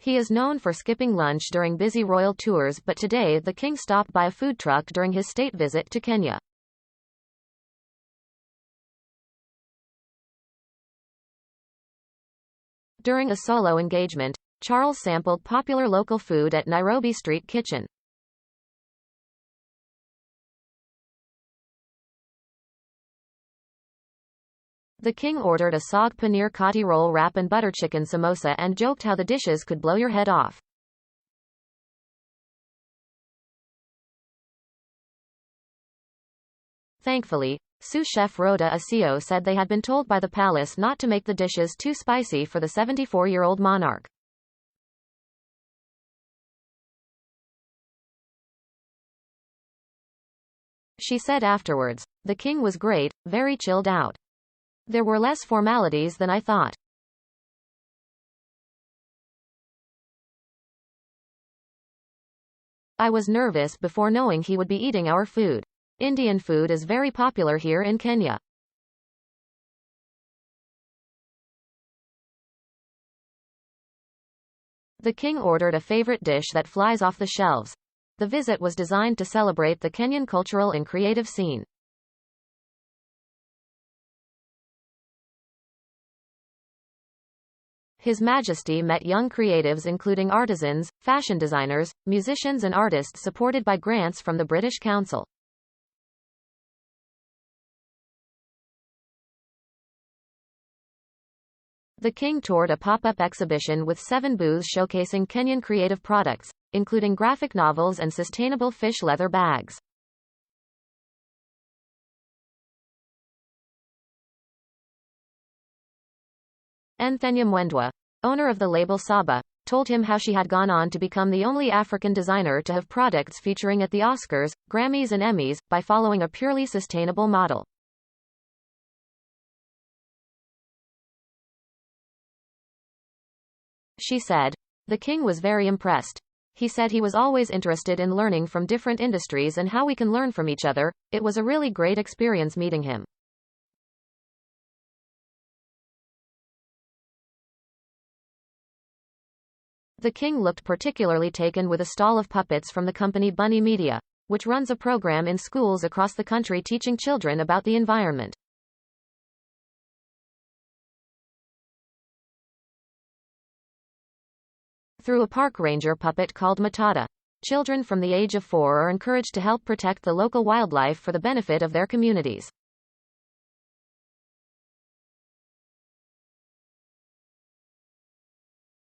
He is known for skipping lunch during busy royal tours, but today the king stopped by a food truck during his state visit to Kenya. During a solo engagement, Charles sampled popular local food at Nairobi Street Kitchen. The king ordered a saag paneer kati roll wrap and butter chicken samosa and joked how the dishes could blow your head off. Thankfully, sous chef Rhoda Asio said they had been told by the palace not to make the dishes too spicy for the 74-year-old monarch. She said afterwards, "The king was great, very chilled out. There were less formalities than I thought. I was nervous before knowing he would be eating our food. Indian food is very popular here in Kenya. The king ordered a favorite dish that flies off the shelves. The visit was designed to celebrate the Kenyan cultural and creative scene. His Majesty met young creatives including artisans, fashion designers, musicians and artists supported by grants from the British Council. The king toured a pop-up exhibition with 7 booths showcasing Kenyan creative products, including graphic novels and sustainable fish leather bags. Nthenya Mwendwa, owner of the label Saba, told him how she had gone on to become the only African designer to have products featuring at the Oscars, Grammys and Emmys, by following a purely sustainable model. She said, "The king was very impressed. He said he was always interested in learning from different industries and how we can learn from each other. It was a really great experience meeting him." The king looked particularly taken with a stall of puppets from the company Bunny Media, which runs a program in schools across the country teaching children about the environment. Through a park ranger puppet called Matata, children from the age of 4 are encouraged to help protect the local wildlife for the benefit of their communities.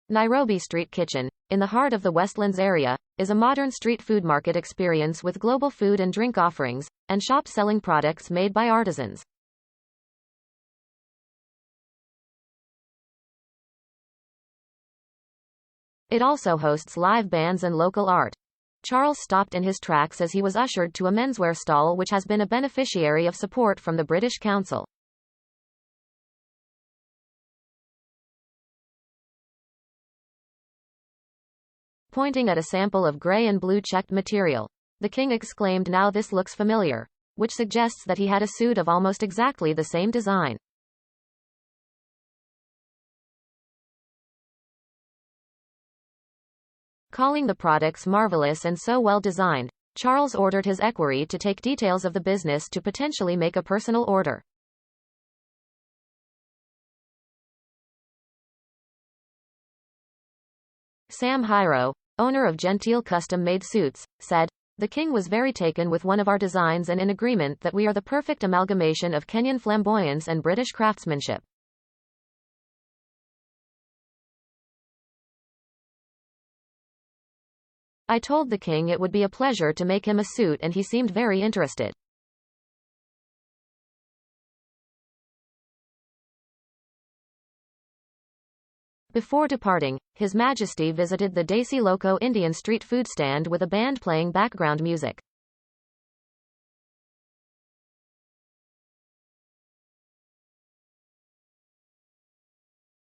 Nairobi Street Kitchen, in the heart of the Westlands area, is a modern street food market experience with global food and drink offerings, and shops selling products made by artisans. It also hosts live bands and local art. Charles stopped in his tracks as he was ushered to a menswear stall which has been a beneficiary of support from the British Council. Pointing at a sample of grey and blue checked material, the king exclaimed, "Now this looks familiar," which suggests that he had a suit of almost exactly the same design. Calling the products marvelous and so well designed, Charles ordered his equerry to take details of the business to potentially make a personal order. Sam Hiro, owner of Gentile custom-made suits, said, "The king was very taken with one of our designs and in agreement that we are the perfect amalgamation of Kenyan flamboyance and British craftsmanship." I told the king it would be a pleasure to make him a suit and he seemed very interested. Before departing, His Majesty visited the Desi Loco Indian street food stand with a band playing background music.